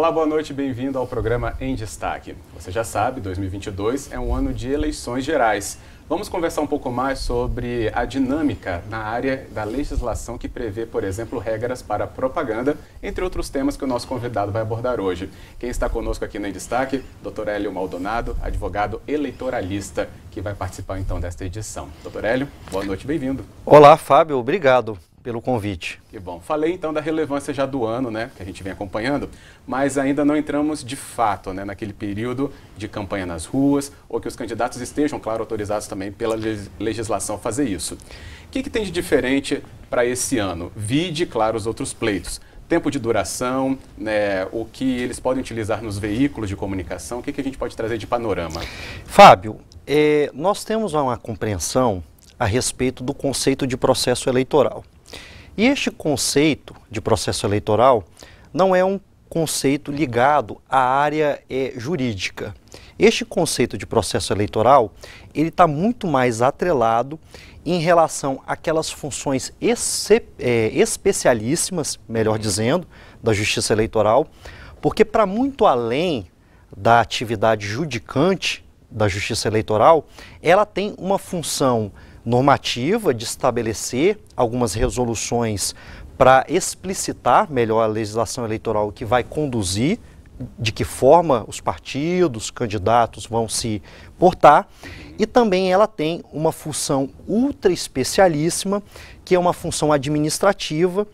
Olá, boa noite, bem-vindo ao programa Em Destaque. Você já sabe, 2022 é um ano de eleições gerais. Vamos conversar um pouco mais sobre a dinâmica na área da legislação que prevê, por exemplo, regras para propaganda, entre outros temas que o nosso convidado vai abordar hoje. Quem está conosco aqui no Em Destaque, Dr. Hélio Maldonado, advogado eleitoralista, que vai participar então desta edição. Dr. Hélio, boa noite, bem-vindo. Olá, Fábio, obrigado pelo convite. Que bom. Falei então da relevância já do ano, né, que a gente vem acompanhando, mas ainda não entramos de fato, né, naquele período de campanha nas ruas, ou que os candidatos estejam, claro, autorizados também pela legislação a fazer isso. O que tem de diferente para esse ano? Vide, claro, os outros pleitos. Tempo de duração, né, o que eles podem utilizar nos veículos de comunicação, o que a gente pode trazer de panorama? Fábio, nós temos uma compreensão a respeito do conceito de processo eleitoral. E este conceito de processo eleitoral não é um conceito ligado à área jurídica. Este conceito de processo eleitoral, ele está muito mais atrelado em relação àquelas funções especialíssimas, melhor dizendo, da Justiça Eleitoral, porque para muito além da atividade judicante da Justiça Eleitoral, ela tem uma função normativa de estabelecer algumas resoluções para explicitar melhor a legislação eleitoral que vai conduzir, de que forma os partidos, candidatos vão se portar, e também ela tem uma função ultra especialíssima, que é uma função administrativa,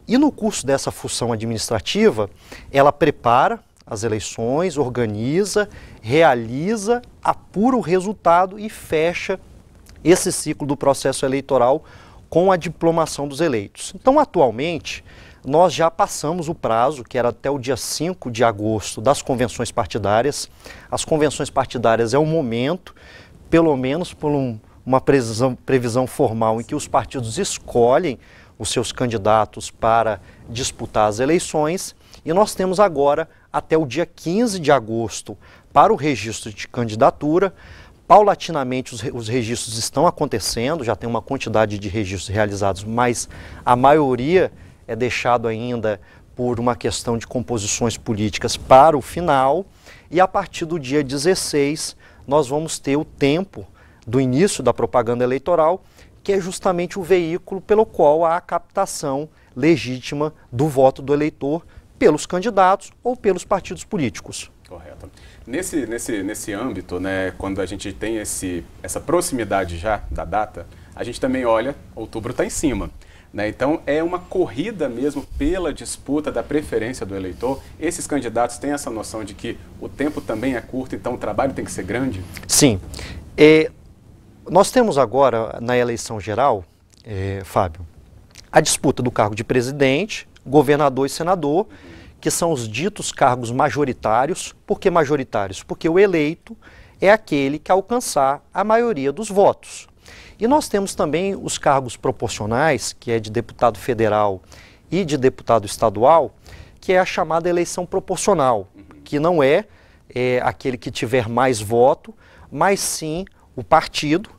e no curso dessa função administrativa, ela prepara as eleições, organiza, realiza, apura o resultado e fecha esse ciclo do processo eleitoral com a diplomação dos eleitos. Então, atualmente, nós já passamos o prazo, que era até o dia 5 de agosto, das convenções partidárias. As convenções partidárias é o momento, pelo menos por uma previsão formal, em que os partidos escolhem os seus candidatos para disputar as eleições, e nós temos agora até o dia 15 de agosto para o registro de candidatura. Paulatinamente os registros estão acontecendo, já tem uma quantidade de registros realizados, mas a maioria é deixado ainda por uma questão de composições políticas para o final, e a partir do dia 16 nós vamos ter o tempo do início da propaganda eleitoral, que é justamente o veículo pelo qual há a captação legítima do voto do eleitor pelos candidatos ou pelos partidos políticos. Correto. Nesse âmbito, né, quando a gente tem essa proximidade já da data, a gente também olha, outubro está em cima. Né? Então, é uma corrida mesmo pela disputa da preferência do eleitor. Esses candidatos têm essa noção de que o tempo também é curto, então o trabalho tem que ser grande? Sim. Nós temos agora, na eleição geral, Fábio, a disputa do cargo de presidente, governador e senador, que são os ditos cargos majoritários. Por que majoritários? Porque o eleito é aquele que alcançar a maioria dos votos. E nós temos também os cargos proporcionais, que é de deputado federal e de deputado estadual, que é a chamada eleição proporcional, que não é aquele que tiver mais voto, mas sim o partido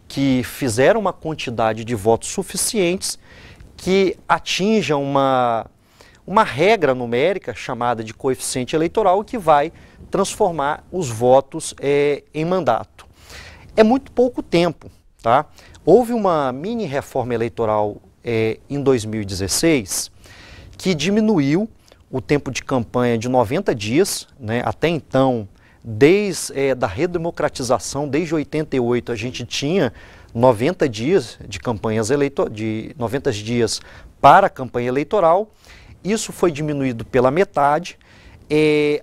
que fizer uma quantidade de votos suficientes que atinja uma regra numérica chamada de coeficiente eleitoral, que vai transformar os votos em mandato. É muito pouco tempo, tá? Houve uma mini reforma eleitoral em 2016 que diminuiu o tempo de campanha de 90 dias, né? Até então, desde da redemocratização, desde 88, a gente tinha 90 dias de campanhas de 90 dias para a campanha eleitoral. Isso foi diminuído pela metade.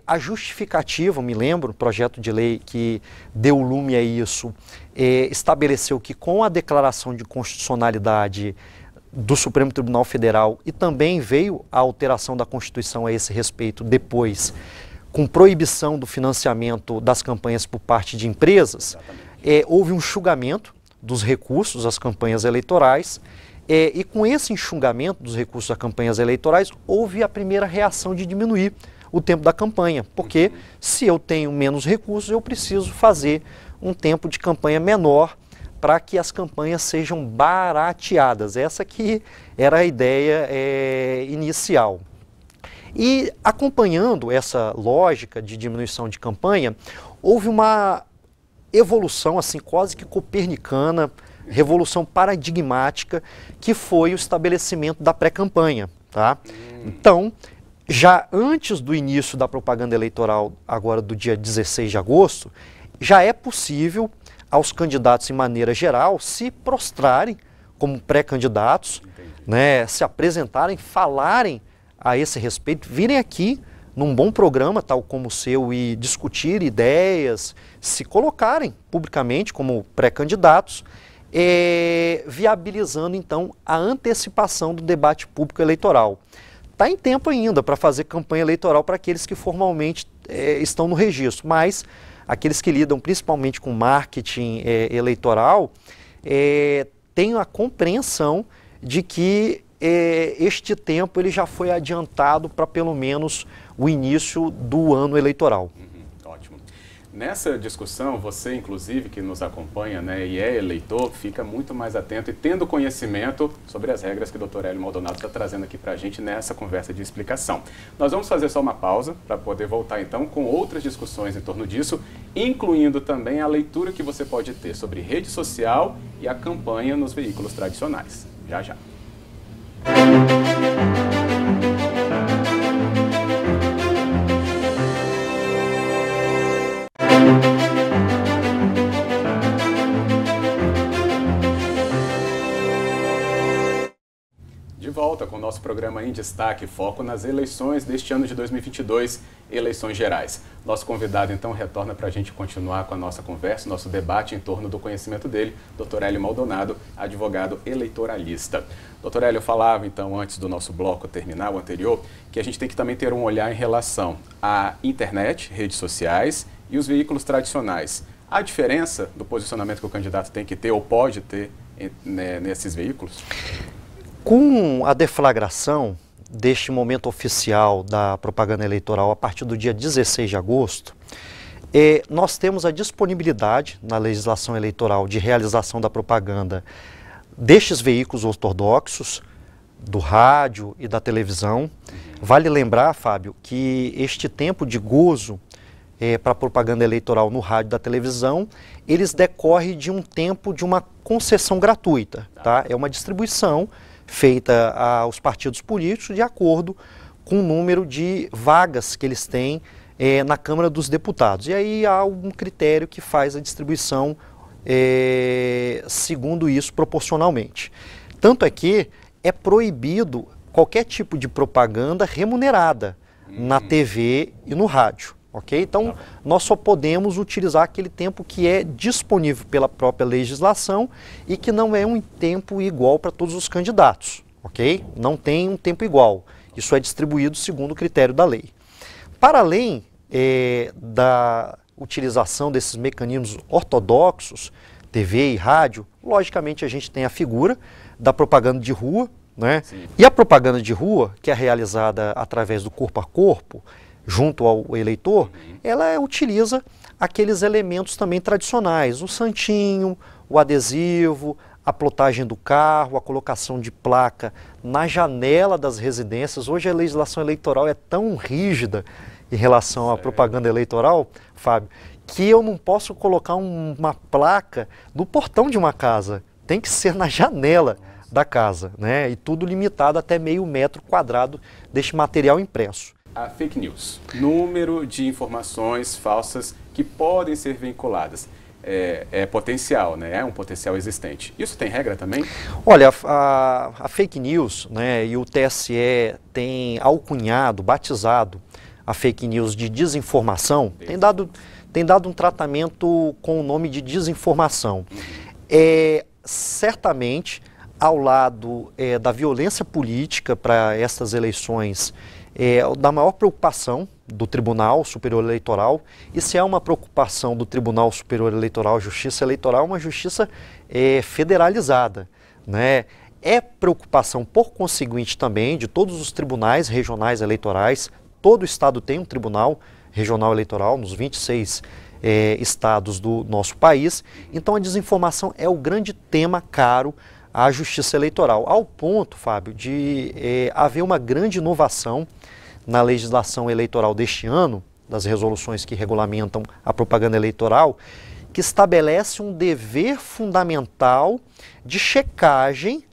A justificativa, me lembro, o projeto de lei que deu lume a isso, estabeleceu que com a declaração de constitucionalidade do Supremo Tribunal Federal, e também veio a alteração da Constituição a esse respeito depois, com proibição do financiamento das campanhas por parte de empresas, houve um enxugamento dos recursos às campanhas eleitorais. E com esse enxugamento dos recursos às campanhas eleitorais, houve a primeira reação de diminuir o tempo da campanha, porque se eu tenho menos recursos, eu preciso fazer um tempo de campanha menor para que as campanhas sejam barateadas. Essa que era a ideia inicial. E acompanhando essa lógica de diminuição de campanha, houve uma evolução assim quase que copernicana, revolução paradigmática, que foi o estabelecimento da pré-campanha, tá? Então, já antes do início da propaganda eleitoral, agora do dia 16 de agosto, já é possível aos candidatos, em maneira geral, se prostrarem como pré-candidatos, né, se apresentarem, falarem a esse respeito, virem aqui num bom programa, tal como o seu, e discutir ideias, se colocarem publicamente como pré-candidatos, viabilizando, então, a antecipação do debate público eleitoral. Está em tempo ainda para fazer campanha eleitoral para aqueles que formalmente estão no registro, mas aqueles que lidam principalmente com marketing eleitoral têm a compreensão de que este tempo ele já foi adiantado para pelo menos o início do ano eleitoral. Ótimo. Nessa discussão, você inclusive que nos acompanha, né, e é eleitor, fica muito mais atento e tendo conhecimento sobre as regras que o Dr. Hélio Maldonado está trazendo aqui para a gente nessa conversa de explicação. Nós vamos fazer só uma pausa para poder voltar então com outras discussões em torno disso, incluindo também a leitura que você pode ter sobre rede social e a campanha nos veículos tradicionais. Já, já. De volta com o nosso programa Em Destaque, foco nas eleições deste ano de 2022, eleições gerais. Nosso convidado, então, retorna para a gente continuar com a nossa conversa, nosso debate em torno do conhecimento dele, Dr. Hélio Maldonado, advogado eleitoralista. Dr. Hélio, eu falava, então, antes do nosso bloco terminar, o anterior, que a gente tem que também ter um olhar em relação à internet, redes sociais e os veículos tradicionais. Há diferença do posicionamento que o candidato tem que ter ou pode ter nesses veículos? Com a deflagração deste momento oficial da propaganda eleitoral a partir do dia 16 de agosto, nós temos a disponibilidade na legislação eleitoral de realização da propaganda destes veículos ortodoxos, do rádio e da televisão. Vale lembrar, Fábio, que este tempo de gozo para propaganda eleitoral no rádio e da televisão, eles decorrem de um tempo de uma concessão gratuita, tá? É uma distribuição feita aos partidos políticos de acordo com o número de vagas que eles têm na Câmara dos Deputados. E aí há um critério que faz a distribuição segundo isso, proporcionalmente. Tanto é que é proibido qualquer tipo de propaganda remunerada na TV e no rádio. Okay? Então, nós só podemos utilizar aquele tempo que é disponível pela própria legislação e que não é um tempo igual para todos os candidatos. Okay? Não tem um tempo igual. Isso é distribuído segundo o critério da lei. Para além da utilização desses mecanismos ortodoxos, TV e rádio, logicamente a gente tem a figura da propaganda de rua, né? E a propaganda de rua, que é realizada através do corpo a corpo, junto ao eleitor, ela utiliza aqueles elementos também tradicionais, o santinho, o adesivo, a plotagem do carro, a colocação de placa na janela das residências. Hoje a legislação eleitoral é tão rígida em relação à propaganda eleitoral, Fábio, que eu não posso colocar uma placa no portão de uma casa, tem que ser na janela da casa, né? E tudo limitado até meio metro quadrado deste material impresso. A fake news, número de informações falsas que podem ser vinculadas, é potencial, né? É um potencial existente. Isso tem regra também? Olha, a fake news, né, e o TSE tem alcunhado, batizado a fake news de desinformação, tem dado um tratamento com o nome de desinformação. Certamente, ao lado da violência política para estas eleições, da maior preocupação do Tribunal Superior Eleitoral, e se é uma preocupação do Tribunal Superior Eleitoral, Justiça Eleitoral, uma justiça federalizada, né? É preocupação, por conseguinte, também de todos os tribunais regionais eleitorais. Todo estado tem um tribunal regional eleitoral nos 26 estados do nosso país. Então a desinformação é o grande tema caro à Justiça Eleitoral, ao ponto, Fábio, de haver uma grande inovação na legislação eleitoral deste ano, das resoluções que regulamentam a propaganda eleitoral, que estabelece um dever fundamental de checagem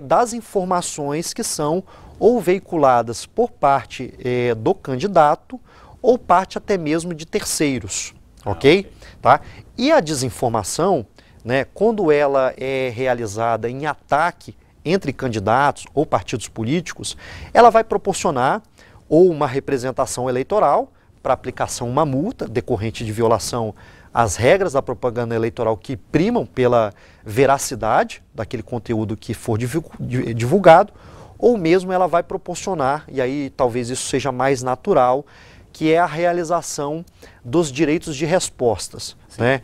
das informações que são ou veiculadas por parte do candidato ou parte até mesmo de terceiros, ok? Tá? E a desinformação, né, quando ela é realizada em ataque entre candidatos ou partidos políticos, ela vai proporcionar ou uma representação eleitoral para aplicação uma multa decorrente de violação às regras da propaganda eleitoral que primam pela veracidade daquele conteúdo que for divulgado, ou mesmo ela vai proporcionar, e aí talvez isso seja mais natural, que é a realização dos direitos de respostas. Né?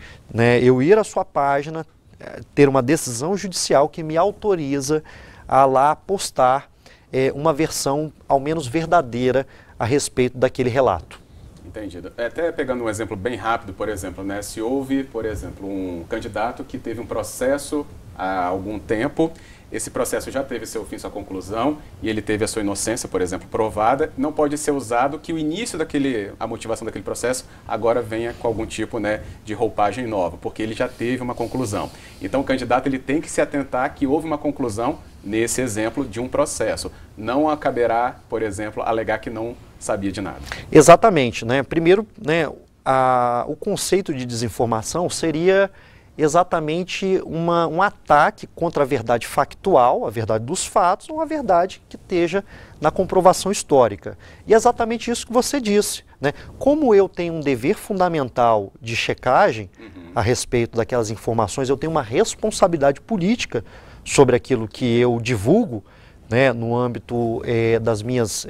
Eu ir à sua página, ter uma decisão judicial que me autoriza a lá postar uma versão ao menos verdadeira a respeito daquele relato. Entendido. Até pegando um exemplo bem rápido, por exemplo, né, se houve, por exemplo, um candidato que teve um processo há algum tempo, esse processo já teve seu fim, sua conclusão, e ele teve a sua inocência, por exemplo, provada, não pode ser usado que o início a motivação daquele processo agora venha com algum tipo, né, de roupagem nova, porque ele já teve uma conclusão. Então o candidato ele tem que se atentar que houve uma conclusão nesse exemplo de um processo. Não caberá, por exemplo, alegar que não sabia de nada. Exatamente, né? Primeiro, né, o conceito de desinformação seria exatamente um ataque contra a verdade factual, a verdade dos fatos, ou a verdade que esteja na comprovação histórica. E é exatamente isso que você disse, né? Como eu tenho um dever fundamental de checagem a respeito daquelas informações, eu tenho uma responsabilidade política sobre aquilo que eu divulgo, né, no âmbito das minhas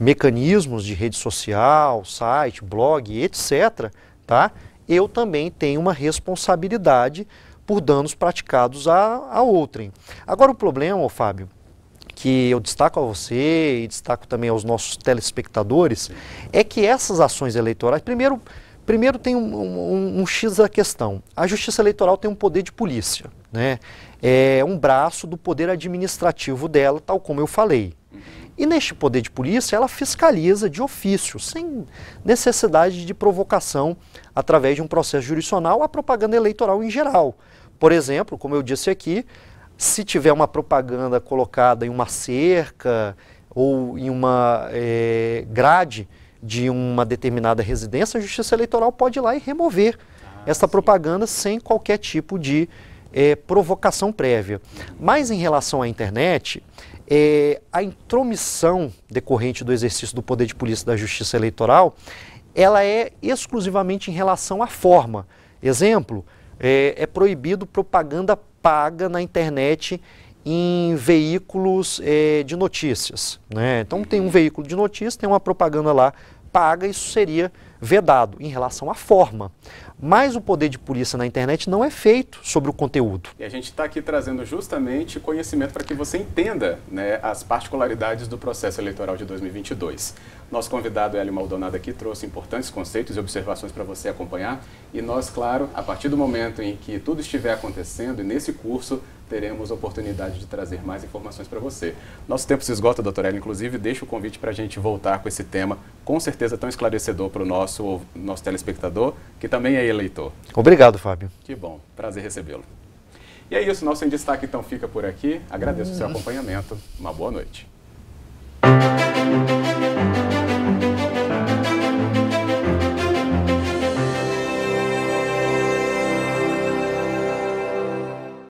mecanismos de rede social, site, blog, etc., tá? Eu também tenho uma responsabilidade por danos praticados a outrem. Agora o problema, Fábio, que eu destaco a você e destaco também aos nossos telespectadores, é que essas ações eleitorais, primeiro tem um X da questão. A Justiça Eleitoral tem um poder de polícia, né? É um braço do poder administrativo dela, tal como eu falei. E neste poder de polícia, ela fiscaliza de ofício, sem necessidade de provocação através de um processo jurisdicional, a propaganda eleitoral em geral. Por exemplo, como eu disse aqui, se tiver uma propaganda colocada em uma cerca ou em uma grade de uma determinada residência, a Justiça Eleitoral pode ir lá e remover essa propaganda sem qualquer tipo de provocação prévia. Mas em relação à internet, a intromissão decorrente do exercício do poder de polícia da Justiça Eleitoral, ela é exclusivamente em relação à forma. Exemplo, é proibido propaganda paga na internet em veículos de notícias, né? Então tem um veículo de notícias, tem uma propaganda lá paga, isso seria vedado em relação à forma. Mas o poder de polícia na internet não é feito sobre o conteúdo. E a gente está aqui trazendo justamente conhecimento para que você entenda, né, as particularidades do processo eleitoral de 2022. Nosso convidado, Hélio Maldonado, aqui trouxe importantes conceitos e observações para você acompanhar. E nós, claro, a partir do momento em que tudo estiver acontecendo, e nesse curso, teremos oportunidade de trazer mais informações para você. Nosso tempo se esgota, doutor Hélio, inclusive deixa o convite para a gente voltar com esse tema, com certeza tão esclarecedor para o nosso telespectador, que também é eleitor. Obrigado, Fábio. Que bom, prazer recebê-lo. E é isso, nosso Em Destaque então fica por aqui. Agradeço o seu acompanhamento. Uma boa noite.